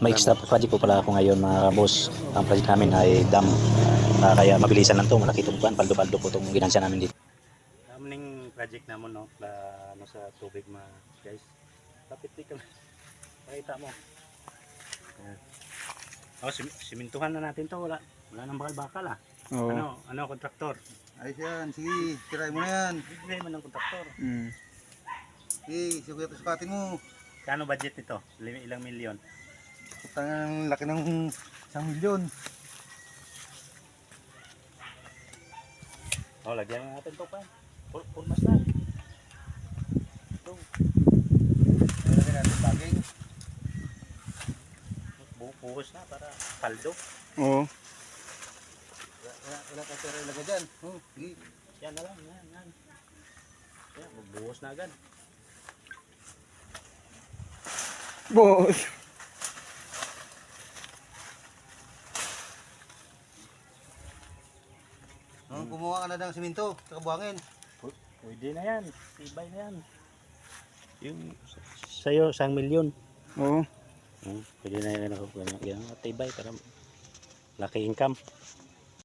May extra project po pala ako ngayon mga boss. Ang project namin ay dam. Kaya mabilisan lang to. Malaki itong kuan. Paldo-paldo po itong ginansya namin dito. Daming project naman no. Ano sa tubig mga guys. Tapit di kami. Pakita mo. Oh, simintuhan na natin to. Wala nang bakal-bakal ah. Oo. Ano kontraktor? Ayos yan, sige, tirahin mo na yan. Bigay mo ng kontraktor. Sige, sukatin mo. Kano budget nito? Ilang milyon? Ang laki ng 1,000,000. Oh, lagyan na natin to pa. Purmas na. Ito. Lagyan natin baging. Buhos na para paldo. Oo. Wala ka tira ilagay dyan. Sige. Yan na lang, yan. Yan, magbuhos na agad. Boss. Kumuha ka na ng siminto, saka buhangin. Pwede na yan. Tibay na yan. Yung sa'yo, 1,000,000. Oo. Pwede na yan. Tibay para laki income.